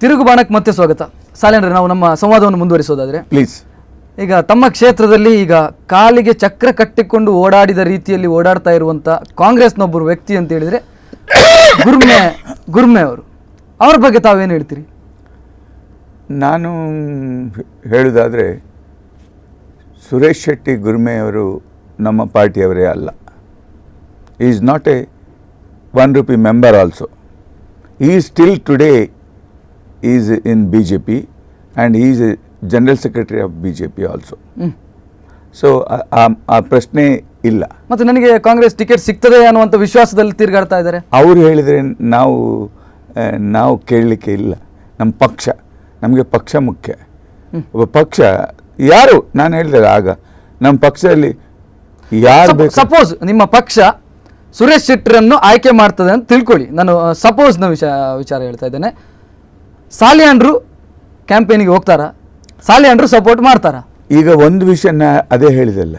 ತಿರುಗುಬಾಣಕ್ಕೆ ಮತ್ತೆ ಸ್ವಾಗತ. ಸಾಲೇಂದ್ರ, ನಾವು ನಮ್ಮ ಸಂವಾದವನ್ನು ಮುಂದುವರಿಸೋದಾದ್ರೆ ಪ್ಲೀಸ್. ಈಗ ತಮ್ಮ ಕ್ಷೇತ್ರದಲ್ಲಿ ಈಗ ಕಾಲಿಗೆ ಚಕ್ರ ಕಟ್ಟಿಕೊಂಡು ಓಡಾಡಿದ ರೀತಿಯಲ್ಲಿ ಓಡಾಡ್ತಾ ಇರುವಂತ ಕಾಂಗ್ರೆಸ್ನೊಬ್ಬರು ವ್ಯಕ್ತಿ ಅಂತ ಹೇಳಿದ್ರೆ ಗುರ್ಮೆ ಅವರು, ಅವ್ರ ಬಗ್ಗೆ ತಾವೇನು ಹೇಳ್ತೀರಿ? ನಾನು ಹೇಳುವುದಾದರೆ ಸುರೇಶ್ ಶೆಟ್ಟಿ ಗುರ್ಮೆಯವರು ನಮ್ಮ ಪಾರ್ಟಿಯವರೇ ಅಲ್ಲ. Is not a ₹1 member also. He still today is in BJP and he is a general secretary of BJP also. So ಆ ಪ್ರಶ್ನೆ ಇಲ್ಲ. ಮತ್ತು ನನಗೆ ಕಾಂಗ್ರೆಸ್ ಟಿಕೆಟ್ ಸಿಗ್ತದೆ ಅನ್ನುವಂಥ ವಿಶ್ವಾಸದಲ್ಲಿ ತಿರುಗಾಡ್ತಾ ಇದ್ದಾರೆ. ಅವರು ಹೇಳಿದರೆ ನಾವು ಕೇಳಲಿಕ್ಕೆ ಇಲ್ಲ. ನಮ್ಮ ಪಕ್ಷ, ನಮಗೆ ಪಕ್ಷ ಮುಖ್ಯ. ಒಬ್ಬ ಪಕ್ಷ ಯಾರು, ನಾನು ಹೇಳಿದಾಗ ಆಗ ನಮ್ಮ ಪಕ್ಷದಲ್ಲಿ ಯಾರು ಬೇಕು. ಸಪೋಸ್ ನಿಮ್ಮ ಪಕ್ಷ ಸುರೇಶ್ ಶೆಟ್ಟರನ್ನು ಆಯ್ಕೆ ಮಾಡ್ತದೆ ಅಂತ ತಿಳ್ಕೊಳ್ಳಿ. ನಾನು ಸಪೋಸ್ನ ವಿಚಾರ ಹೇಳ್ತಾ ಇದ್ದೇನೆ. ಸಾಲಿಯಾನ್ರು ಕ್ಯಾಂಪೇನಿಗೆ ಹೋಗ್ತಾರಾ? ಸಾಲಿಯಾನ್ರು ಸಪೋರ್ಟ್ ಮಾಡ್ತಾರಾ? ಈಗ ಒಂದು ವಿಷಯ ಅದೇ ಹೇಳಿದಲ್ಲ,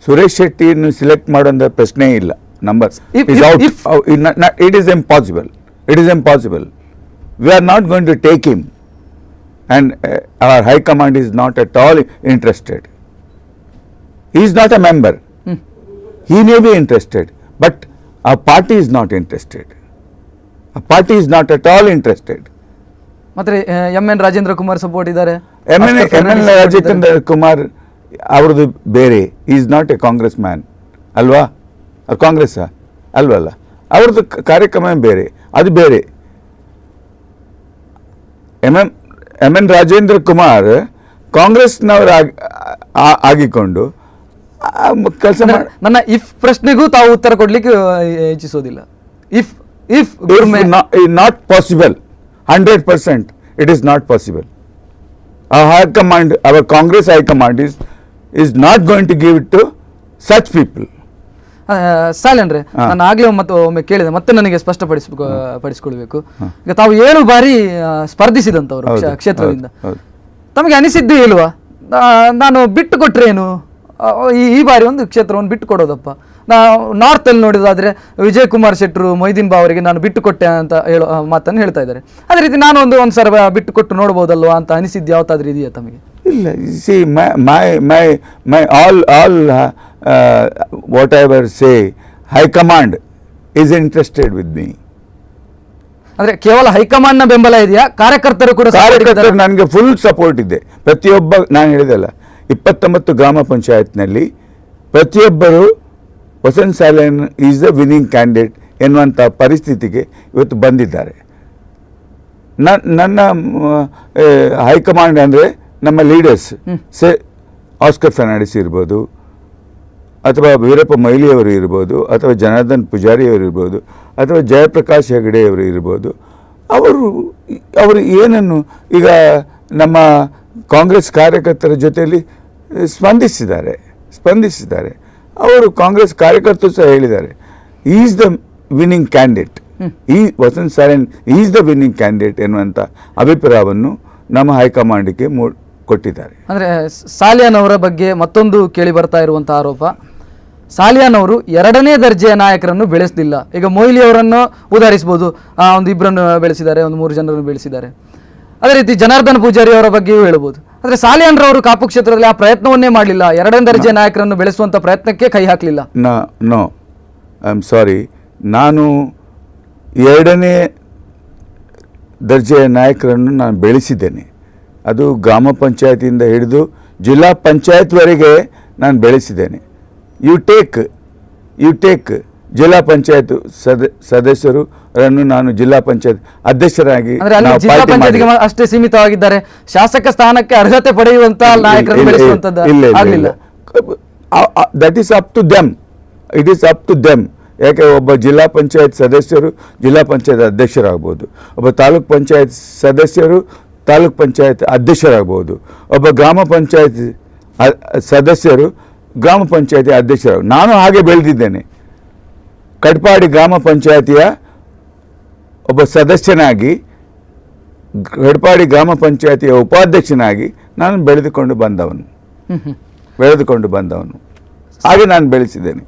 ಸುರೇಶ್ ಶೆಟ್ಟಿಯನ್ನು ಸಿಲೆಕ್ಟ್ ಮಾಡೋಂಥ ಪ್ರಶ್ನೆ ಇಲ್ಲ. Number it is impossible. We are not going to take him and our high command is not at all interested. He is not a member. He may be interested, but our party is not interested. Our party is not at all interested. ಮತ್ತೆ MN Rajendra Kumar support ಇದ್ದಾರೆ. MN Rajendra Kumar ಅವರದು ಬೇರೆ. Is not A Congress man ಅಲ್ವಾ? ಕಾಂಗ್ರೆಸ್ ಅಲ್ವಲ್ಲ, ಅವ್ರದ್ದು ಕಾರ್ಯಕ್ರಮ ಬೇರೆ, ಅದು ಬೇರೆ. MN ರಾಜೇಂದ್ರ ಕುಮಾರ್ ಕಾಂಗ್ರೆಸ್ನವರು ಆಗಿಕೊಂಡು ಕೆಲಸ ನನ್ನ ಇಫ್ ಪ್ರಶ್ನೆಗೂ ತಾವು ಉತ್ತರ ಕೊಡ್ಲಿಕ್ಕೆ ಇಚ್ಛಿಸೋದಿಲ್ಲ. If not possible, 100% it is not possible. Our high command, our Congress high command is not going to give it to such people. ಸಾಲೇಂದ್ರೆ, ನಾನು ಆಗ್ಲೇ ಒಮ್ಮೆ ಕೇಳಿದೆ, ಮತ್ತೆ ನನಗೆ ಸ್ಪಷ್ಟಪಡಿಸಿಕೊಳ್ಬೇಕು. ಈಗ ತಾವು 7 ಬಾರಿ ಸ್ಪರ್ಧಿಸಿದಂಥವ್ರು ಕ್ಷೇತ್ರದಿಂದ. ತಮಗೆ ಅನಿಸಿದ್ದೇ ಇಲ್ವಾ ನಾನು ಬಿಟ್ಟು ಕೊಟ್ರೆ ಏನು, ಈ ಬಾರಿ ಒಂದು ಕ್ಷೇತ್ರವನ್ನು ಬಿಟ್ಟು ಕೊಡೋದಪ್ಪ? ನಾರ್ತ್ ಅಲ್ಲಿ ನೋಡೋದಾದ್ರೆ ವಿಜಯ್ ಕುಮಾರ್ ಶೆಟ್ಟರು, ಮೊಯ್ದೀನ್ ಬಾ ಅವರಿಗೆ ನಾನು ಬಿಟ್ಟು ಕೊಟ್ಟೆ ಅಂತ ಹೇಳೋ ಮಾತನ್ನು ಹೇಳ್ತಾ ಇದ್ದಾರೆ. ಅದೇ ರೀತಿ ನಾನು ಒಂದು ಸಲ ಬಿಟ್ಟು ಕೊಟ್ಟು ನೋಡ್ಬೋದಲ್ವಾ ಅಂತ ಅನಿಸಿದ್ದು ಯಾವತ್ತಾದ್ರೂ ಇದೆಯಾ ತಮಗೆ? ಇಲ್ಲ. See my all what ever say high command is interested with me. ಅಂದ್ರೆ ಕೇವಲ ಹೈಕಮಾಂಡ್ ನ ಬೆಂಬಲ ಇದೆಯಾ? ಕಾರ್ಯಕರ್ತರು ಕೂಡ? ಕಾರ್ಯಕರ್ತರು ನನಗೆ ಫುಲ್ ಸಪೋರ್ಟ್ ಇದೆ. ಪ್ರತಿಯೊಬ್ಬ, ನಾನು ಹೇಳಿದಲ್ಲ, 29 ಗ್ರಾಮ ಪಂಚಾಯತ್ನಲ್ಲಿ ಪ್ರತಿಯೊಬ್ಬರು Vasant Salen is the winning candidate ಎನ್ನುವಂಥ ಪರಿಸ್ಥಿತಿಗೆ ಇವತ್ತು ಬಂದಿದ್ದಾರೆ. ನನ್ನ ಹೈಕಮಾಂಡ್ ಅಂದರೆ ನಮ್ಮ ಲೀಡರ್ಸ್, ಆಸ್ಕರ್ ಫರ್ನಾಂಡಿಸ್ ಇರ್ಬೋದು, ಅಥವಾ ವೀರಪ್ಪ ಮೊಯ್ಲಿಯವರು ಇರ್ಬೋದು, ಅಥವಾ ಜನಾರ್ದನ್ ಪೂಜಾರಿಯವರು ಇರ್ಬೋದು, ಅಥವಾ ಜಯಪ್ರಕಾಶ್ ಹೆಗಡೆಯವರು ಇರ್ಬೋದು. ಅವರು ಏನನ್ನು ಈಗ ನಮ್ಮ ಕಾಂಗ್ರೆಸ್ ಕಾರ್ಯಕರ್ತರ ಜೊತೆಯಲ್ಲಿ ಸ್ಪಂದಿಸಿದ್ದಾರೆ. ಅವರು ಕಾಂಗ್ರೆಸ್ ಕಾರ್ಯಕರ್ತರು ಸಹ ಹೇಳಿದ್ದಾರೆ, is the winning candidate, Vasant Salen is the winning candidate ಎನ್ನುವಂಥ ಅಭಿಪ್ರಾಯವನ್ನು ನಮ್ಮ ಹೈಕಮಾಂಡ್ಗೆ ಕೊಟ್ಟಿದ್ದಾರೆ. ಅಂದರೆ ಸಾಲಿಯಾನ್ ಅವರ ಬಗ್ಗೆ ಮತ್ತೊಂದು ಕೇಳಿ ಬರ್ತಾ ಇರುವಂಥ ಆರೋಪ, ಸಾಲಿಯಾನ್ ಅವರು 2ನೇ ದರ್ಜೆಯ ನಾಯಕರನ್ನು ಬೆಳೆಸಲಿಲ್ಲ. ಈಗ ಮೊಯ್ಲಿ ಅವರನ್ನು ಉದಾಹರಿಸಬಹುದು, ಒಂದು 2 ಬೆಳೆಸಿದ್ದಾರೆ, ಒಂದು 3 ಜನರನ್ನು ಬೆಳೆಸಿದ್ದಾರೆ. ಅದೇ ರೀತಿ ಜನಾರ್ದನ್ ಪೂಜಾರಿ ಅವರ ಬಗ್ಗೆಯೂ ಹೇಳ್ಬೋದು. ಆದರೆ ಸಾಲಿಯಾನ್ ರವರು ಕಾಪು ಕ್ಷೇತ್ರದಲ್ಲಿ ಆ ಪ್ರಯತ್ನವನ್ನೇ ಮಾಡಲಿಲ್ಲ, 2ನೇ ದರ್ಜೆಯ ನಾಯಕರನ್ನು ಬೆಳೆಸುವಂಥ ಪ್ರಯತ್ನಕ್ಕೆ ಕೈ ಹಾಕಲಿಲ್ಲ. No, I am sorry. ನಾನು 2ನೇ ದರ್ಜೆಯ ನಾಯಕರನ್ನು ನಾನು ಬೆಳೆಸಿದ್ದೇನೆ. ಅದು ಗ್ರಾಮ ಪಂಚಾಯತಿಯಿಂದ ಹಿಡಿದು ಜಿಲ್ಲಾ ಪಂಚಾಯತ್ವರೆಗೆ ನಾನು ಬೆಳೆಸಿದ್ದೇನೆ. ಯು ಟೇಕ್ ಜಿಲ್ಲಾ ಪಂಚಾಯತ್ ಸದಸ್ಯರನ್ನು ನಾನು ಜಿಲ್ಲಾ ಪಂಚಾಯತ್ ಅಧ್ಯಕ್ಷರಾಗಿ ಅಷ್ಟೇ ಸೀಮಿತವಾಗಿದ್ದಾರೆ. ಶಾಸಕ ಸ್ಥಾನಕ್ಕೆ ಅರ್ಹತೆ ಪಡೆಯುವಂತ ನಾಯಕರನ್ನು ಬೆಳೆಸುವಂತದ್ದು ಆಗಲಿಲ್ಲ. That is up to them. It is up to them. ಯಾಕೆ ಒಬ್ಬ ಜಿಲ್ಲಾ ಪಂಚಾಯತ್ ಸದಸ್ಯರು ಜಿಲ್ಲಾ ಪಂಚಾಯತ್ ಅಧ್ಯಕ್ಷರಾಗ್ಬೋದು, ಒಬ್ಬ ತಾಲೂಕ್ ಪಂಚಾಯತ್ ಸದಸ್ಯರು ತಾಲೂಕ್ ಪಂಚಾಯತ್ ಅಧ್ಯಕ್ಷರಾಗ್ಬೋದು, ಒಬ್ಬ ಗ್ರಾಮ ಪಂಚಾಯತ್ ಸದಸ್ಯರು ಗ್ರಾಮ ಪಂಚಾಯತಿ ಅಧ್ಯಕ್ಷರಾಗ. ನಾನು ಹಾಗೆ ಬೆಳೆದಿದ್ದೇನೆ. ಕಡ್ಪಾಡಿ ಗ್ರಾಮ ಪಂಚಾಯತಿಯ ಒಬ್ಬ ಸದಸ್ಯನಾಗಿ, ಕಡ್ಪಾಡಿ ಗ್ರಾಮ ಪಂಚಾಯತಿಯ ಉಪಾಧ್ಯಕ್ಷನಾಗಿ ನಾನು ಬೆಳೆದುಕೊಂಡು ಬಂದವನು. ಹಾಗೆ ನಾನು ಬೆಳೆಸಿದ್ದೇನೆ.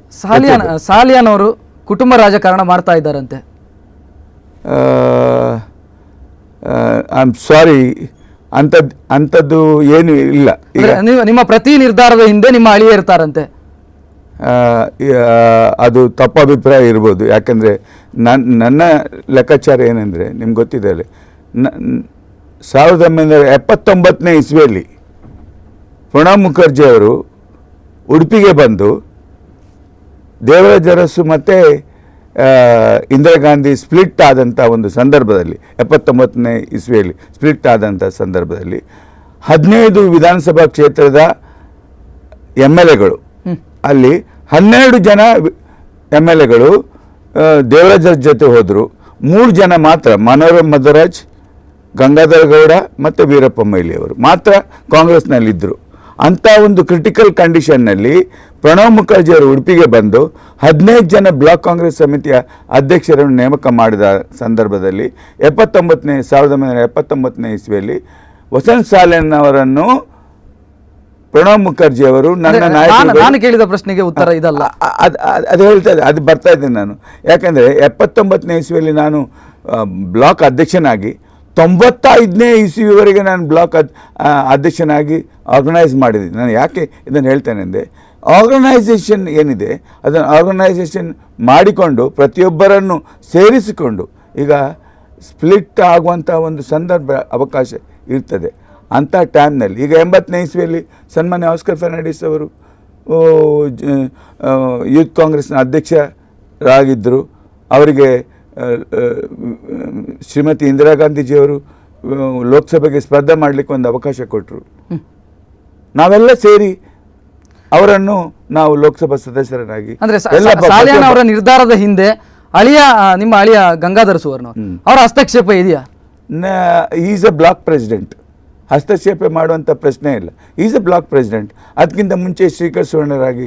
ಸಾಲಿಯಾನ್ ಅವರು ಕುಟುಂಬ ರಾಜಕಾರಣ ಮಾಡ್ತಾ ಇದ್ದಾರಂತೆ. ಐ ಆಮ್ ಸಾರಿ, ಅಂಥದ್ದು ಏನು ಇಲ್ಲ. ಈಗ ನಿಮ್ಮ ಪ್ರತಿ ನಿರ್ಧಾರದ ಹಿಂದೆ ನಿಮ್ಮ ಅಳಿಯ ಇರ್ತಾರಂತೆ. ಅದು ತಪ್ಪು ಅಭಿಪ್ರಾಯ ಇರ್ಬೋದು. ಯಾಕಂದರೆ ನನ್ನ ಲೆಕ್ಕಾಚಾರ ಏನಂದರೆ ನಿಮ್ಗೆ ಗೊತ್ತಿದೆ ಅಲ್ಲಿ 1979ನೇ ಇಸ್ವಿಯಲ್ಲಿ ಪ್ರಣಬ್ ಮುಖರ್ಜಿ ಅವರು ಉಡುಪಿಗೆ ಬಂದು ದೇವರಾಜ ಅರಸು ಮತ್ತು ಇಂದಿರಾ ಗಾಂಧಿ ಸ್ಪ್ಲಿಟ್ ಆದಂಥ ಒಂದು ಸಂದರ್ಭದಲ್ಲಿ 79ನೇ ಇಸ್ವಿಯಲ್ಲಿ ಸ್ಪ್ಲಿಟ್ ಆದಂಥ ಸಂದರ್ಭದಲ್ಲಿ 15 ವಿಧಾನಸಭಾ ಕ್ಷೇತ್ರದ MLAಗಳು ಅಲ್ಲಿ 12 ಜನ MLAಗಳು ದೇವರಾಜ ಜೊತೆ ಹೋದರು. 3 ಜನ ಮಾತ್ರ, ಮನೋರಮ್ ಮಧ್ವರಾಜ್, ಗಂಗಾಧರ ಗೌಡ ಮತ್ತು ವೀರಪ್ಪ ಮೊಯ್ಲಿಯವರು ಮಾತ್ರ ಕಾಂಗ್ರೆಸ್ನಲ್ಲಿದ್ದರು. ಅಂಥ ಒಂದು ಕ್ರಿಟಿಕಲ್ ಕಂಡೀಷನ್ನಲ್ಲಿ ಪ್ರಣಬ್ ಮುಖರ್ಜಿ ಅವರು ಉಡುಪಿಗೆ ಬಂದು 15 ಜನ ಬ್ಲಾಕ್ ಕಾಂಗ್ರೆಸ್ ಸಮಿತಿಯ ಅಧ್ಯಕ್ಷರನ್ನು ನೇಮಕ ಮಾಡಿದ ಸಂದರ್ಭದಲ್ಲಿ 1979ನೇ ಇಸ್ವಿಯಲ್ಲಿ ವಸಂತ್ ಸಾಲೆನ್ ಅವರನ್ನು ಪ್ರಣಬ್ ಮುಖರ್ಜಿ ಅವರು ನನ್ನ ನಾನು ಕೇಳಿದ ಪ್ರಶ್ನೆಗೆ ಉತ್ತರ ಇದಲ್ಲ. ಅದು ಹೇಳ್ತಾ ಇದೆ, ಅದು ಬರ್ತಾ ಇದ್ದೇನೆ ನಾನು. ಯಾಕಂದರೆ 79ನೇ ಇಸ್ವಿಯಲ್ಲಿ ನಾನು ಬ್ಲಾಕ್ ಅಧ್ಯಕ್ಷನಾಗಿ 95ನೇ ಇಸ್ವಿವರೆಗೆ ನಾನು ಬ್ಲಾಕ್ ಅಧ್ಯಕ್ಷನಾಗಿ ಆರ್ಗನೈಸ್ ಮಾಡಿದ್ದೀನಿ. ನಾನು ಯಾಕೆ ಇದನ್ನು ಹೇಳ್ತೇನೆ ಅಂದರೆ, ಆರ್ಗನೈಸೇಷನ್ ಏನಿದೆ ಅದನ್ನು ಆರ್ಗನೈಸೇಷನ್ ಮಾಡಿಕೊಂಡು ಪ್ರತಿಯೊಬ್ಬರನ್ನು ಸೇರಿಸಿಕೊಂಡು ಈಗ ಸ್ಪ್ಲಿಟ್ ಆಗುವಂಥ ಒಂದು ಸಂದರ್ಭ ಅವಕಾಶ ಇರ್ತದೆ. ಅಂಥ ಟೈಮ್ನಲ್ಲಿ ಈಗ 80ನೇ ಇಸ್ವಿಯಲ್ಲಿ ಸನ್ಮಾನ್ಯ ಆಸ್ಕರ್ ಫರ್ನಾಂಡಿಸ್ ಅವರು ಯೂತ್ ಕಾಂಗ್ರೆಸ್ನ ಅಧ್ಯಕ್ಷರಾಗಿದ್ದರು. ಅವರಿಗೆ ಶ್ರೀಮತಿ ಇಂದಿರಾ ಗಾಂಧೀಜಿಯವರು ಲೋಕಸಭೆಗೆ ಸ್ಪರ್ಧೆ ಮಾಡಲಿಕ್ಕೆ ಒಂದು ಅವಕಾಶ ಕೊಟ್ಟರು. ನಾವೆಲ್ಲ ಸೇರಿ ಅವರನ್ನು ನಾವು ಲೋಕಸಭಾ ಸದಸ್ಯರನ್ನಾಗಿ ಅಂದ್ರೆ ಸಾಲಿಯಾನ್ ಅವರ ನಿರ್ಧಾರದ ಹಿಂದೆ ನಿಮ್ಮ ಅಳಿಯ ಗಂಗಾಧರ ಸುವರ್ಣ ಅವರ ಹಸ್ತಕ್ಷೇಪ ಇದೆಯಾ? ಈಸ್ ಎ ಬ್ಲಾಕ್ ಪ್ರೆಸಿಡೆಂಟ್, ಹಸ್ತಕ್ಷೇಪ ಮಾಡುವಂಥ ಪ್ರಶ್ನೆ ಇಲ್ಲ. Is a block president. ಅದಕ್ಕಿಂತ ಮುಂಚೆ ಶ್ರೀಕರ್ ಸುವರ್ಣರಾಗಿ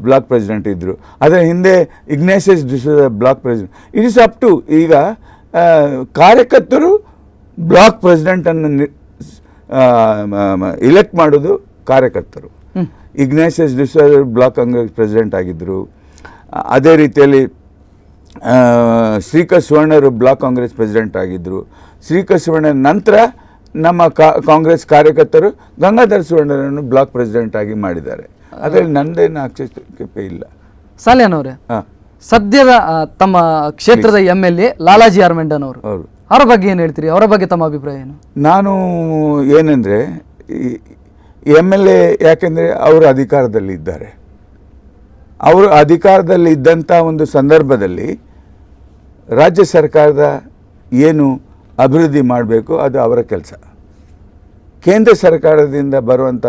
ಬ್ಲಾಕ್ ಪ್ರೆಸಿಡೆಂಟ್ ಇದ್ದರು. ಅದರ ಹಿಂದೆ Ignatius D'Souza block president. It is up to ಈಗ ಕಾರ್ಯಕರ್ತರು ಬ್ಲಾಕ್ ಪ್ರೆಸಿಡೆಂಟನ್ನು ಇಲೆಕ್ಟ್ ಮಾಡೋದು ಕಾರ್ಯಕರ್ತರು. ಇಗ್ನೇಷಿಯಸ್ ಡಿಸೋಜ ಬ್ಲಾಕ್ ಕಾಂಗ್ರೆಸ್ ಪ್ರೆಸಿಡೆಂಟ್ ಆಗಿದ್ದರು. ಅದೇ ರೀತಿಯಲ್ಲಿ ಶ್ರೀಕರ್ ಸುವರ್ಣರು ಬ್ಲಾಕ್ ಕಾಂಗ್ರೆಸ್ ಪ್ರೆಸಿಡೆಂಟ್ ಆಗಿದ್ದರು. ಶ್ರೀಕರ್ ಸುವರ್ಣ ನಂತರ ನಮ್ಮ ಕಾಂಗ್ರೆಸ್ ಕಾರ್ಯಕರ್ತರು ಗಂಗಾಧರ ಸುವರ್ಣರನ್ನು ಬ್ಲಾಕ್ ಪ್ರೆಸಿಡೆಂಟ್ ಆಗಿ ಮಾಡಿದ್ದಾರೆ. ಅದರಲ್ಲಿ ನಂದೇನು ಆಕ್ಷೇಪ ಇಲ್ಲ. ಸಾಲಿಯಾನ್ ಅವರೇ, ಸದ್ಯದ ತಮ್ಮ ಕ್ಷೇತ್ರದ MLA ಲಾಲಾಜಿ ಆರ್ ಮೆಂಡನ್ ಅವರು, ಅವರ ಬಗ್ಗೆ ಏನು ಹೇಳ್ತೀರಿ? ಅವರ ಬಗ್ಗೆ ತಮ್ಮ ಅಭಿಪ್ರಾಯ ಏನು? ನಾನು ಏನಂದರೆ MLA ಯಾಕೆಂದರೆ ಅವರು ಅಧಿಕಾರದಲ್ಲಿ ಇದ್ದಾರೆ. ಅವರು ಅಧಿಕಾರದಲ್ಲಿ ಇದ್ದಂಥ ಒಂದು ಸಂದರ್ಭದಲ್ಲಿ ರಾಜ್ಯ ಸರ್ಕಾರದ ಏನು ಅಭಿವೃದ್ಧಿ ಮಾಡಬೇಕು ಅದು ಅವರ ಕೆಲಸ. ಕೇಂದ್ರ ಸರ್ಕಾರದಿಂದ ಬರುವಂಥ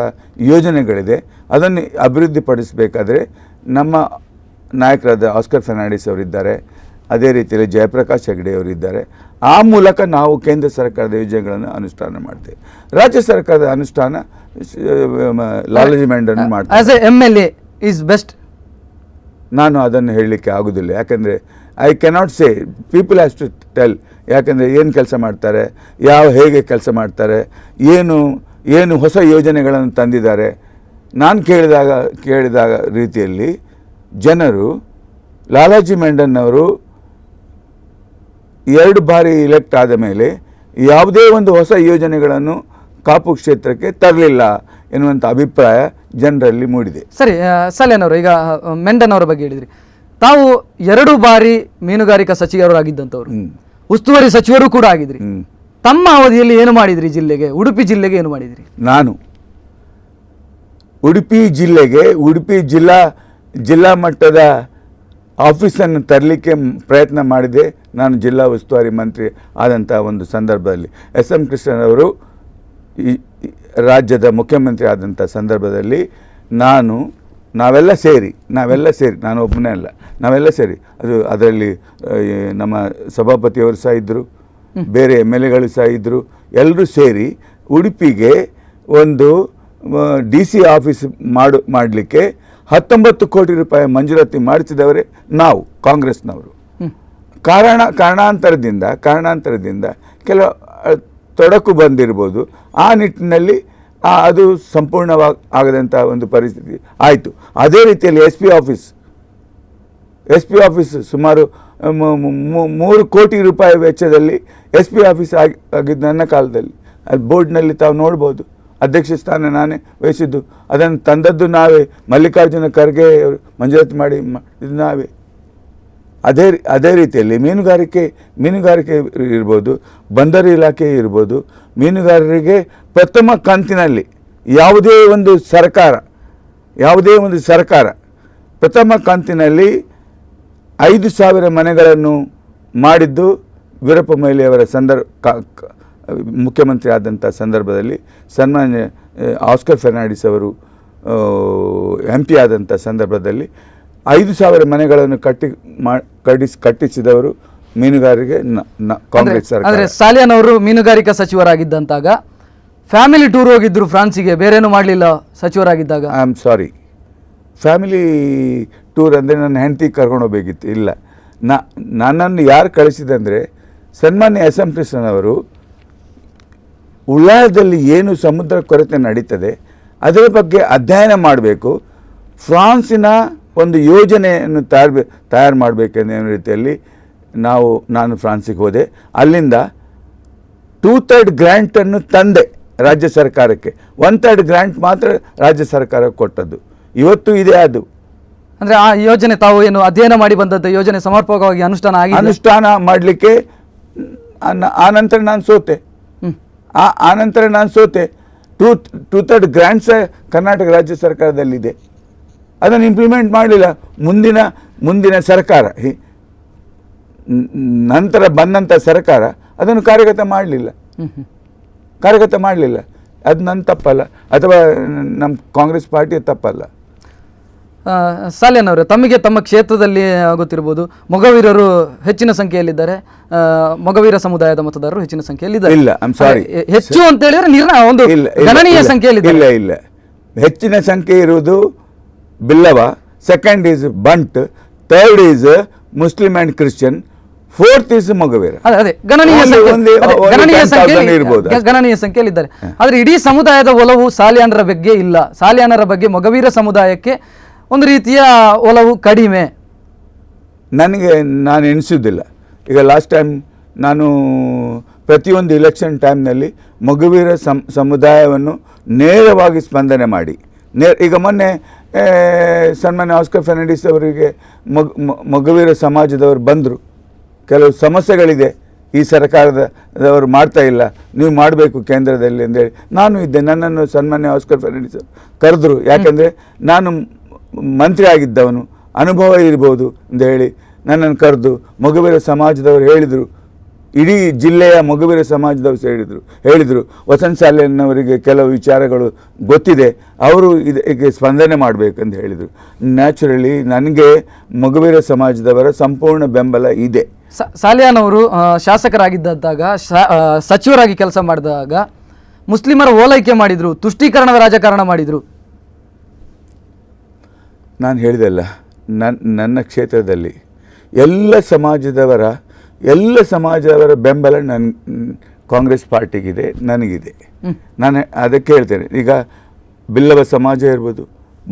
ಯೋಜನೆಗಳಿದೆ, ಅದನ್ನು ಅಭಿವೃದ್ಧಿಪಡಿಸಬೇಕಾದ್ರೆ ನಮ್ಮ ನಾಯಕರಾದ ಆಸ್ಕರ್ ಫರ್ನಾಂಡಿಸ್ ಅವರಿದ್ದಾರೆ, ಅದೇ ರೀತಿಯಲ್ಲಿ ಜಯಪ್ರಕಾಶ್ ಹೆಗಡೆ ಅವರಿದ್ದಾರೆ. ಆ ಮೂಲಕ ನಾವು ಕೇಂದ್ರ ಸರ್ಕಾರದ ಯೋಜನೆಗಳನ್ನು ಅನುಷ್ಠಾನ ಮಾಡ್ತೇವೆ. ರಾಜ್ಯ ಸರ್ಕಾರದ ಅನುಷ್ಠಾನ ಲಾಲಾಜಿ ಮೆಂಡನ್ ಮಾಡ್ತಾರೆ. As a MLA is best. ನಾನು ಅದನ್ನು ಹೇಳಲಿಕ್ಕೆ ಆಗೋದಿಲ್ಲ. ಯಾಕಂದರೆ I cannot say, people has to tell. ಯಾಕಂದರೆ ಏನು ಕೆಲಸ ಮಾಡ್ತಾರೆ, ಹೇಗೆ ಕೆಲಸ ಮಾಡ್ತಾರೆ, ಏನು ಹೊಸ ಯೋಜನೆಗಳನ್ನು ತಂದಿದ್ದಾರೆ. ನಾನು ಕೇಳಿದಾಗ ರೀತಿಯಲ್ಲಿ ಜನರು ಲಾಲಾಜಿ ಮೆಂಡನ್ ಅವರು 2 ಬಾರಿ ಇಲೆಕ್ಟ್ ಆದ ಮೇಲೆ ಯಾವುದೇ ಒಂದು ಹೊಸ ಯೋಜನೆಗಳನ್ನು ಕಾಪು ಕ್ಷೇತ್ರಕ್ಕೆ ತರಲಿಲ್ಲ ಎನ್ನುವಂಥ ಅಭಿಪ್ರಾಯ ಜನರಲ್ಲಿ ಮೂಡಿದೆ. ಸರಿ, ಸಾಲಿಯಾನ್ ಅವರು, ಈಗ ಮೆಂಡನ್ ಅವರ ಬಗ್ಗೆ ಹೇಳಿದ್ರಿ. ತಾವು 2 ಬಾರಿ ಮೀನುಗಾರಿಕಾ ಸಚಿವರಾಗಿದ್ದಂಥವ್ರು, ಉಸ್ತುವಾರಿ ಸಚಿವರು ಕೂಡ ಆಗಿದ್ರಿ. ತಮ್ಮ ಅವಧಿಯಲ್ಲಿ ಏನು ಮಾಡಿದ್ರಿ ಜಿಲ್ಲೆಗೆ, ಉಡುಪಿ ಜಿಲ್ಲೆಗೆ ಏನು ಮಾಡಿದ್ರಿ? ನಾನು ಉಡುಪಿ ಜಿಲ್ಲಾ ಮಟ್ಟದ ಆಫೀಸನ್ನು ತರಲಿಕ್ಕೆ ಪ್ರಯತ್ನ ಮಾಡಿದೆ. ನಾನು ಜಿಲ್ಲಾ ಉಸ್ತುವಾರಿ ಮಂತ್ರಿ ಆದಂಥ ಒಂದು ಸಂದರ್ಭದಲ್ಲಿ SM ಕೃಷ್ಣನವರು ರಾಜ್ಯದ ಮುಖ್ಯಮಂತ್ರಿ ಆದಂಥ ಸಂದರ್ಭದಲ್ಲಿ ನಾವೆಲ್ಲ ಸೇರಿ, ನಾನು ಒಬ್ಬನೇ ಅಲ್ಲ, ನಾವೆಲ್ಲ ಸೇರಿ, ಅದರಲ್ಲಿ ನಮ್ಮ ಸಭಾಪತಿಯವರು ಸಹ ಇದ್ದರು, ಬೇರೆ MLAಗಳು ಸಹ ಇದ್ದರು. ಎಲ್ಲರೂ ಸೇರಿ ಉಡುಪಿಗೆ ಒಂದು DC ಆಫೀಸ್ ಮಾಡಲಿಕ್ಕೆ 19 ಕೋಟಿ ರೂಪಾಯಿ ಮಂಜೂರಾತಿ ಮಾಡಿಸಿದವರೇ ನಾವು, ಕಾಂಗ್ರೆಸ್ನವರು. ಕಾರಣಾಂತರದಿಂದ ಕೆಲವು ತೊಡಕು ಬಂದಿರ್ಬೋದು. ಆ ನಿಟ್ಟಿನಲ್ಲಿ ಅದು ಸಂಪೂರ್ಣವಾಗಿ ಆಗದಂಥ ಒಂದು ಪರಿಸ್ಥಿತಿ ಆಯಿತು. ಅದೇ ರೀತಿಯಲ್ಲಿ SP ಆಫೀಸ್ ಸುಮಾರು 3 ಕೋಟಿ ರೂಪಾಯಿ ವೆಚ್ಚದಲ್ಲಿ SP ಆಫೀಸ್ ಆಗಿದ್ದು ನನ್ನ ಕಾಲದಲ್ಲಿ. ಅಲ್ಲಿ ಬೋರ್ಡ್ನಲ್ಲಿ ತಾವು ನೋಡ್ಬೋದು, ಅಧ್ಯಕ್ಷ ಸ್ಥಾನ ನಾನೇ ವಹಿಸಿದ್ದು, ಅದನ್ನು ತಂದದ್ದು ನಾವೇ, ಮಲ್ಲಿಕಾರ್ಜುನ ಖರ್ಗೆ ಮಂಜೂರಾತಿ ಮಾಡಿದ್ದು ನಾವೇ. ಅದೇ ರೀತಿಯಲ್ಲಿ ಮೀನುಗಾರಿಕೆ ಇರ್ಬೋದು, ಬಂದರು ಇಲಾಖೆ ಇರ್ಬೋದು, ಮೀನುಗಾರರಿಗೆ ಪ್ರಥಮ ಕಂತಿನಲ್ಲಿ ಯಾವುದೇ ಒಂದು ಸರ್ಕಾರ ಪ್ರಥಮ ಕಂತಿನಲ್ಲಿ 5,000 ಮನೆಗಳನ್ನು ಮಾಡಿದ್ದು ವೀರಪ್ಪ ಮೊಯ್ಲಿಯವರ ಮುಖ್ಯಮಂತ್ರಿ ಆದಂಥ ಸಂದರ್ಭದಲ್ಲಿ, ಸನ್ಮಾನ್ಯ ಆಸ್ಕರ್ ಫೆರ್ನಾಂಡಿಸ್ ಅವರು MP ಆದಂಥ ಸಂದರ್ಭದಲ್ಲಿ 5,000 ಮನೆಗಳನ್ನು ಕಟ್ಟಿಸಿದವರು ಮೀನುಗಾರರಿಗೆ ಕಾಂಗ್ರೆಸ್ ಸರ್ಕಾರ. ಆದರೆ ಸಾಲಿಯಾನ್ ಅವರು ಮೀನುಗಾರಿಕಾ ಸಚಿವರಾಗಿದ್ದಂತಾಗ ಫ್ಯಾಮಿಲಿ ಟೂರ್ ಹೋಗಿದ್ರು ಫ್ರಾನ್ಸಿಗೆ, ಬೇರೇನು ಮಾಡಲಿಲ್ಲ ಸಚಿವರಾಗಿದ್ದಾಗ. I am sorry, family tour ಅಂದರೆ ನನ್ನ ಹೆಂಡತಿ ಕರ್ಕೊಂಡು ಹೋಗಬೇಕಿತ್ತು. ಇಲ್ಲ, ನನ್ನನ್ನು ಯಾರು ಕಳಿಸಿದಂದರೆ ಸನ್ಮಾನ್ಯ SM ಕೃಷ್ಣನ್ ಅವರು ಉಳ್ಳಾಳದಲ್ಲಿ ಏನು ಸಮುದ್ರ ಕೊರತೆ ನಡೀತದೆ ಅದರ ಬಗ್ಗೆ ಅಧ್ಯಯನ ಮಾಡಬೇಕು, ಫ್ರಾನ್ಸಿನ ಒಂದು ಯೋಜನೆಯನ್ನು ತಯಾರು ಮಾಡಬೇಕೆನ್ನೋ ರೀತಿಯಲ್ಲಿ ನಾನು ಫ್ರಾನ್ಸಿಗೆ ಹೋದೆ. ಅಲ್ಲಿಂದ 2/3 ಗ್ರ್ಯಾಂಟನ್ನು ತಂದೆ ರಾಜ್ಯ ಸರ್ಕಾರಕ್ಕೆ, 1/3 ಗ್ರ್ಯಾಂಟ್ ಮಾತ್ರ ರಾಜ್ಯ ಸರ್ಕಾರ ಕೊಟ್ಟದ್ದು. ಇವತ್ತು ಇದೆ ಅದು. ಅಂದರೆ ಆ ಯೋಜನೆ ತಾವು ಏನು ಅಧ್ಯಯನ ಮಾಡಿ ಬಂದದ್ದು ಯೋಜನೆ ಸಮರ್ಪಕವಾಗಿ ಅನುಷ್ಠಾನ ಮಾಡಲಿಕ್ಕೆ ಆನಂತರ ನಾನು ಸೋತೆ. ಆನಂತರ ನಾನು ಸೋತೆ. 2/3 ಗ್ರ್ಯಾಂಟ್ಸ್ ಕರ್ನಾಟಕ ರಾಜ್ಯ ಸರ್ಕಾರದಲ್ಲಿದೆ, ಅದನ್ನು ಇಂಪ್ಲಿಮೆಂಟ್ ಮಾಡಲಿಲ್ಲ. ಮುಂದಿನ ಸರ್ಕಾರ, ನಂತರ ಬಂದಂಥ ಸರ್ಕಾರ ಅದನ್ನು ಕಾರ್ಯಗತ ಮಾಡಲಿಲ್ಲ. ಅದು ನನ್ನ ತಪ್ಪಲ್ಲ, ಅಥವಾ ನಮ್ಮ ಕಾಂಗ್ರೆಸ್ ಪಾರ್ಟಿಯ ತಪ್ಪಲ್ಲ. ಸಾಲಿಯಾನ್ ಅವರೇ, ತಮ್ಮ ಕ್ಷೇತ್ರದಲ್ಲಿ ಗೊತ್ತಿರ್ಬೋದು, ಮೊಗವೀರರು ಹೆಚ್ಚಿನ ಸಂಖ್ಯೆಯಲ್ಲಿದ್ದಾರೆ, ಮೊಗವೀರ ಸಮುದಾಯದ ಮತದಾರರು ಹೆಚ್ಚಿನ ಸಂಖ್ಯೆಯಲ್ಲಿದ್ದಾರೆ. ಇಲ್ಲ, ಐ ಆಮ್ ಸಾರಿ, ಹೆಚ್ಚು ಅಂತ ಹೇಳಿದ್ರೆ ಒಂದು ಗಣನೀಯ ಸಂಖ್ಯೆಯಲ್ಲಿ ಇಲ್ಲ. ಹೆಚ್ಚಿನ ಸಂಖ್ಯೆ ಇರುವುದು Billava, second is ಬಂಟ್, third is Muslim and Christian, fourth is Mogaveera. ಅದೇ ಗಣನೀಯ ಸಂಖ್ಯೆಯಲ್ಲಿದ್ದಾರೆ. ಆದರೆ ಇಡೀ ಸಮುದಾಯದ ಒಲವು ಸಾಲಿಯಾನರ ಬಗ್ಗೆ ಇಲ್ಲ. ಸಾಲಿಯಾನರ ಬಗ್ಗೆ ಮೊಗವೀರ ಸಮುದಾಯಕ್ಕೆ ಒಂದು ರೀತಿಯ ಒಲವು ಕಡಿಮೆ ನಾನು ಎಣಿಸೋದಿಲ್ಲ. ಈಗ ಲಾಸ್ಟ್ ಟೈಮ್ ನಾನು ಪ್ರತಿಯೊಂದು ಇಲೆಕ್ಷನ್ ಟೈಮ್ನಲ್ಲಿ ಮೊಗವೀರ ಸಮುದಾಯವನ್ನು ನೇರವಾಗಿ ಸ್ಪಂದನೆ ಮಾಡಿ, ಈಗ ಮೊನ್ನೆ ಸನ್ಮಾನ್ಯ ಆಸ್ಕರ್ ಫೆರ್ನಾಂಡಿಸ್ ಅವರಿಗೆ ಮೊಗವೀರ ಸಮಾಜದವರು ಬಂದರು, ಕೆಲವು ಸಮಸ್ಯೆಗಳಿದೆ ಈ ಸರ್ಕಾರದವರು ಮಾಡ್ತಾ ಇಲ್ಲ, ನೀವು ಮಾಡಬೇಕು ಕೇಂದ್ರದಲ್ಲಿ ಅಂತೇಳಿ ನಾನು ಇದ್ದೆ. ನನ್ನನ್ನು ಸನ್ಮಾನ್ಯ ಆಸ್ಕರ್ ಫೆರ್ನಾಂಡಿಸ್ ಕರೆದ್ರು, ಯಾಕೆಂದರೆ ನಾನು ಮಂತ್ರಿ ಆಗಿದ್ದವನು, ಅನುಭವ ಇರ್ಬೋದು ಅಂತ ಹೇಳಿ ನನ್ನನ್ನು ಕರೆದು ಮೊಗವೀರ ಸಮಾಜದವರು ಹೇಳಿದರು, ಇಡೀ ಜಿಲ್ಲೆಯ ಮೊಗವೀರ ಸಮಾಜದವರು ಹೇಳಿದರು ವಸಂತ ಸಾಲಿಯನ್ನವರಿಗೆ ಕೆಲವು ವಿಚಾರಗಳು ಗೊತ್ತಿದೆ, ಅವರು ಇದಕ್ಕೆ ಸ್ಪಂದನೆ ಮಾಡಬೇಕಂತ ಹೇಳಿದರು. ನ್ಯಾಚುರಲಿ ನನಗೆ ಮೊಗವೀರ ಸಮಾಜದವರ ಸಂಪೂರ್ಣ ಬೆಂಬಲ ಇದೆ. ಸಾಲಿಯಾನ್ ಅವರು ಶಾಸಕರಾಗಿದ್ದಾಗ, ಸಚಿವರಾಗಿ ಕೆಲಸ ಮಾಡಿದಾಗ ಮುಸ್ಲಿಮರ ಓಲೈಕೆ ಮಾಡಿದರು, ತುಷ್ಟೀಕರಣದ ರಾಜಕಾರಣ ಮಾಡಿದರು. ನಾನು ಹೇಳಿದೆಲ್ಲ, ನನ್ನ ಕ್ಷೇತ್ರದಲ್ಲಿ ಎಲ್ಲ ಸಮಾಜದವರ ಬೆಂಬಲ ಕಾಂಗ್ರೆಸ್ ಪಾರ್ಟಿಗಿದೆ, ನನಗಿದೆ. ನಾನು ಅದಕ್ಕೆ ಹೇಳ್ತೇನೆ. ಈಗ ಬಿಲ್ಲವ ಸಮಾಜ ಇರ್ಬೋದು,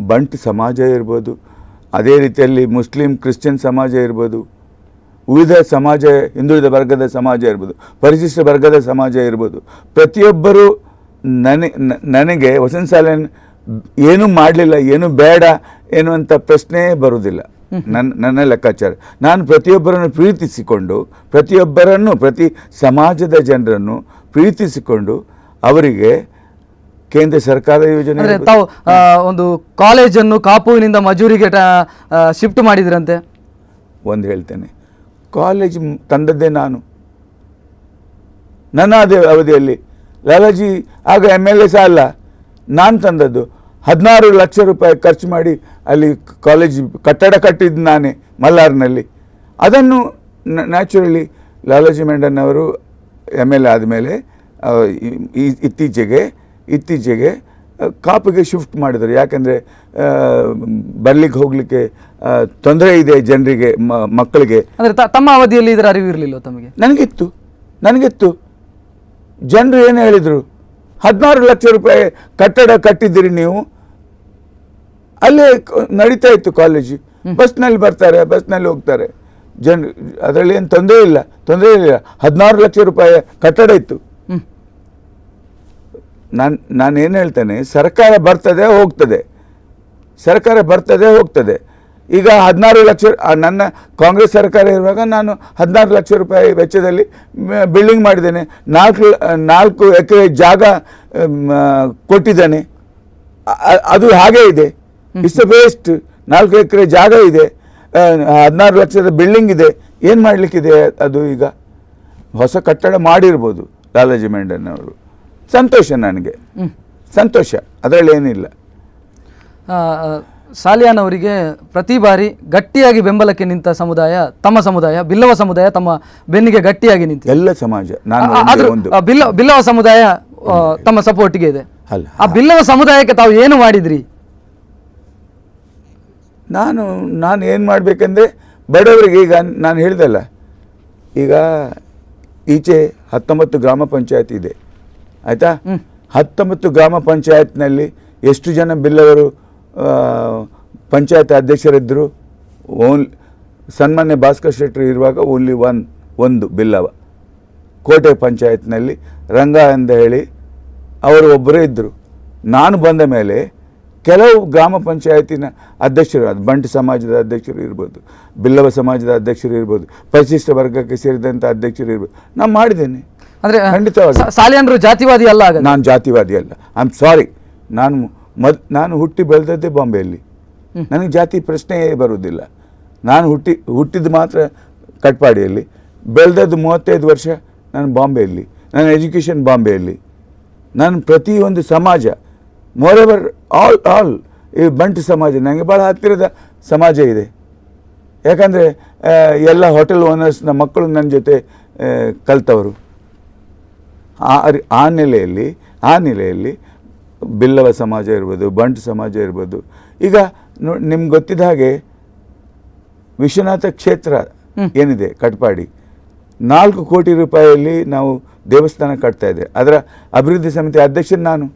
ಬಂಟ್ ಸಮಾಜ ಇರ್ಬೋದು, ಅದೇ ರೀತಿಯಲ್ಲಿ ಮುಸ್ಲಿಂ ಕ್ರಿಶ್ಚಿಯನ್ ಸಮಾಜ ಇರ್ಬೋದು, ವಿವಿಧ ಸಮಾಜ, ಹಿಂದುಳಿದ ವರ್ಗದ ಸಮಾಜ ಇರ್ಬೋದು, ಪರಿಶಿಷ್ಟ ವರ್ಗದ ಸಮಾಜ ಇರ್ಬೋದು, ಪ್ರತಿಯೊಬ್ಬರೂ ನನಗೆ ವಸಂತ ಸಾಲಿಯಾನ್ ಏನೂ ಮಾಡಲಿಲ್ಲ, ಏನು ಬೇಡ ಎನ್ನುವಂಥ ಪ್ರಶ್ನೆ ಬರುವುದಿಲ್ಲ ನನ್ನ ಲೆಕ್ಕಾಚಾರ. ನಾನು ಪ್ರತಿಯೊಬ್ಬರನ್ನು ಪ್ರೀತಿಸಿಕೊಂಡು, ಪ್ರತಿ ಸಮಾಜದ ಜನರನ್ನು ಪ್ರೀತಿಸಿಕೊಂಡು ಅವರಿಗೆ ಕೇಂದ್ರ ಸರ್ಕಾರದ ಯೋಜನೆ. ತಾವು ಒಂದು ಕಾಲೇಜನ್ನು ಕಾಪುವಿನಿಂದ ಮಜೂರಿಗೆ ಶಿಫ್ಟ್ ಮಾಡಿದ್ರಂತೆ. ಒಂದು ಹೇಳ್ತೇನೆ, ಕಾಲೇಜ್ ತಂದದ್ದೇ ನಾನು, ನನ್ನ ಅವಧಿಯಲ್ಲಿ. ಲಾಲಾಜಿ ಆಗ MLA ಸಹ ಅಲ್ಲ, ನಾನು ತಂದದ್ದು. 16 ಲಕ್ಷ ರೂಪಾಯಿ ಖರ್ಚು ಮಾಡಿ ಅಲ್ಲಿ ಕಾಲೇಜ್ ಕಟ್ಟಡ ಕಟ್ಟಿದ್ದು ನಾನೇ ಮಲ್ಲಾರ್ನಲ್ಲಿ. ಅದನ್ನು ನ್ಯಾಚುರಲಿ ಲಾಲಾಜಿ ಮೆಂಡನ್ ಅವರು MLA ಆದಮೇಲೆ ಇತ್ತೀಚೆಗೆ ಕಾಪಿಗೆ ಶಿಫ್ಟ್ ಮಾಡಿದರು. ಯಾಕೆಂದರೆ ಬರ್ಲಿಕ್ಕೆ ಹೋಗಲಿಕ್ಕೆ ತೊಂದರೆ ಇದೆ ಜನರಿಗೆ, ಮಕ್ಕಳಿಗೆ. ಅಂದರೆ ತಮ್ಮ ಅವಧಿಯಲ್ಲಿ ಇದರ ಅರಿವು ಇರಲಿಲ್ಲ ತಮಗೆ? ನನಗಿತ್ತು. ಜನರು ಏನು ಹೇಳಿದರು, 16 ಲಕ್ಷ ರೂಪಾಯಿ ಕಟ್ಟಡ ಕಟ್ಟಿದ್ದೀರಿ ನೀವು, ಅಲ್ಲೇ ನಡೀತಾ ಇತ್ತು ಕಾಲೇಜು, ಬಸ್ನಲ್ಲಿ ಬರ್ತಾರೆ, ಬಸ್ನಲ್ಲಿ ಹೋಗ್ತಾರೆ. ಅದರಲ್ಲಿ ಏನು ತೊಂದರೆ ಇಲ್ಲ 16 ಲಕ್ಷ ರೂಪಾಯಿ ಕಟ್ಟಡ ಇತ್ತು. ನಾನು ಏನು ಹೇಳ್ತೇನೆ, ಸರ್ಕಾರ ಬರ್ತದೆ ಹೋಗ್ತದೆ. ಈಗ 16 ಲಕ್ಷ, ನನ್ನ ಕಾಂಗ್ರೆಸ್ ಸರ್ಕಾರ ಇರುವಾಗ ನಾನು 16 ಲಕ್ಷ ರೂಪಾಯಿ ವೆಚ್ಚದಲ್ಲಿ ಬಿಲ್ಡಿಂಗ್ ಮಾಡಿದ್ದೇನೆ. 4 ಎಕರೆ ಜಾಗ ಕೊಟ್ಟಿದ್ದೇನೆ. ಅದು ಹಾಗೇ ಇದೆ. It's waste. 4 ಎಕರೆ ಜಾಗ ಇದೆ, 16 ಲಕ್ಷದ ಬಿಲ್ಡಿಂಗ್ ಇದೆ. ಏನು ಮಾಡಲಿಕ್ಕಿದೆ? ಅದು ಈಗ ಹೊಸ ಕಟ್ಟಡ ಮಾಡಿರ್ಬೋದು ಲಾಲಾಜಿ ಮೆಂಡನ್ ಅವರು. ಸಂತೋಷ, ನನಗೆ ಸಂತೋಷ, ಅದರಲ್ಲಿ ಏನಿಲ್ಲ. ಸಾಲಿಯಾನ್ ಅವರಿಗೆ ಪ್ರತಿ ಬಾರಿ ಗಟ್ಟಿಯಾಗಿ ಬೆಂಬಲಕ್ಕೆ ನಿಂತ ಸಮುದಾಯ ತಮ್ಮ ಸಮುದಾಯ, ಬಿಲ್ಲವ ಸಮುದಾಯ ತಮ್ಮ ಬೆನ್ನಿಗೆ ಗಟ್ಟಿಯಾಗಿ ನಿಂತಿದೆ. ಎಲ್ಲ ಸಮಾಜ. ಆದ್ರೂ ಬಿಲ್ಲವ ಸಮುದಾಯ ತಮ್ಮ ಸಪೋರ್ಟ್ಗೆ ಇದೆ. ಅಲ್ಲ, ಆ ಬಿಲ್ಲವ ಸಮುದಾಯಕ್ಕೆ ತಾವು ಏನು ಮಾಡಿದ್ರಿ? ನಾನು ಏನು ಮಾಡಬೇಕಂದ್ರೆ ಬಡವರಿಗೆ, ಈಗ ನಾನು ಹೇಳ್ದಲ್ಲ, ಈಗ ಈಚೆ 19 ಗ್ರಾಮ ಪಂಚಾಯತ್ ಇದೆ ಆಯಿತಾ. 19 ಗ್ರಾಮ ಪಂಚಾಯತ್ನಲ್ಲಿ ಎಷ್ಟು ಜನ ಬಿಲ್ಲವರು ಪಂಚಾಯತ್ ಅಧ್ಯಕ್ಷರಿದ್ದರು? ಸನ್ಮಾನ್ಯ ಭಾಸ್ಕರ್ ಶೆಟ್ಟರ್ ಇರುವಾಗ ಓನ್ಲಿ ಒಂದು ಬಿಲ್ಲವ. ಕೋಟೆ ಪಂಚಾಯತ್ನಲ್ಲಿ ರಂಗ ಅಂತ ಹೇಳಿ ಅವರು ಒಬ್ಬರೇ ಇದ್ದರು. ನಾನು ಬಂದ ಮೇಲೆ ಕೆಲವು ಗ್ರಾಮ ಪಂಚಾಯತಿನ ಅಧ್ಯಕ್ಷರು, ಅದು ಬಂಟ್ ಸಮಾಜದ ಅಧ್ಯಕ್ಷರು ಇರ್ಬೋದು, ಬಿಲ್ಲವ ಸಮಾಜದ ಅಧ್ಯಕ್ಷರು ಇರ್ಬೋದು, ಪರಿಶಿಷ್ಟ ವರ್ಗಕ್ಕೆ ಸೇರಿದಂಥ ಅಧ್ಯಕ್ಷರು ಇರ್ಬೋದು, ನಾನು ಮಾಡಿದ್ದೇನೆ. ಅಂದರೆ ಖಂಡಿತವಾಗಿ ಸಾಲಿಯಾನ್ರು ಜಾತಿವಾದಿ ಅಲ್ಲ. ನಾನು ಜಾತಿವಾದಿ ಅಲ್ಲ. I am sorry. ನಾನು ಹುಟ್ಟಿ ಬೆಳೆದದ್ದೇ ಬಾಂಬೆಯಲ್ಲಿ. ನನಗೆ ಜಾತಿ ಪ್ರಶ್ನೆಯೇ ಬರುವುದಿಲ್ಲ. ನಾನು ಹುಟ್ಟಿದ್ದು ಮಾತ್ರ ಕಟ್ಪಾಡಿಯಲ್ಲಿ, ಬೆಳೆದದ್ದು 35 ವರ್ಷ ನಾನು ಬಾಂಬೆಯಲ್ಲಿ, ನನ್ನ ಎಜುಕೇಷನ್ ಬಾಂಬೆಯಲ್ಲಿ. ನಾನು ಪ್ರತಿಯೊಂದು ಸಮಾಜ, ಮೋರೆವರ್ ಆಲ್ ಈ ಬಂಟ್ ಸಮಾಜ ನನಗೆ ಭಾಳ ಹತ್ತಿರದ ಸಮಾಜ ಇದೆ. ಯಾಕಂದರೆ ಎಲ್ಲ ಹೋಟೆಲ್ ಓನರ್ಸ್ನ ಮಕ್ಕಳು ನನ್ನ ಜೊತೆ ಕಲಿತವರು. ಆ ನೆಲೆಯಲ್ಲಿ ಬಿಲ್ಲವ ಸಮಾಜ ಇರ್ಬೋದು, ಬಂಟ್ ಸಮಾಜ ಇರ್ಬೋದು. ಈಗ ನಿಮ್ಗೆ ಗೊತ್ತಿದ್ದ ಹಾಗೆ ವಿಶ್ವನಾಥ ಕ್ಷೇತ್ರ ಏನಿದೆ ಕಟ್ಪಾಡಿ, 4 ಕೋಟಿ ರೂಪಾಯಿಯಲ್ಲಿ ನಾವು ದೇವಸ್ಥಾನ ಕಟ್ತಾ ಇದೆ. ಅದರ ಅಭಿವೃದ್ಧಿ ಸಮಿತಿ ಅಧ್ಯಕ್ಷ ನಾನು.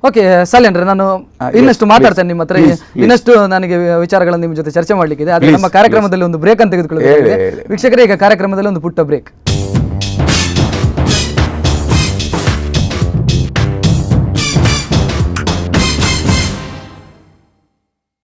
ಓಕೆ ಸಾಲಿಯಾನ್ರೆ, ನಾನು ಇನ್ನಷ್ಟು ಮಾತಾಡ್ತೇನೆ ನಿಮ್ಮ ಹತ್ರ. ಇನ್ನಷ್ಟು ನನಗೆ ವಿಚಾರಗಳನ್ನು ನಿಮ್ಮ ಜೊತೆ ಚರ್ಚೆ ಮಾಡಲಿಕ್ಕಿದೆ. ಆದರೆ ನಮ್ಮ ಕಾರ್ಯಕ್ರಮದಲ್ಲಿ ಒಂದು ಬ್ರೇಕ್ ಅಂತ ತೆಗೆದುಕೊಳ್ಳಬೇಕು ವೀಕ್ಷಕರೇ. ಈಗ ಕಾರ್ಯಕ್ರಮದಲ್ಲಿ ಒಂದು ಪುಟ್ಟ ಬ್ರೇಕ್.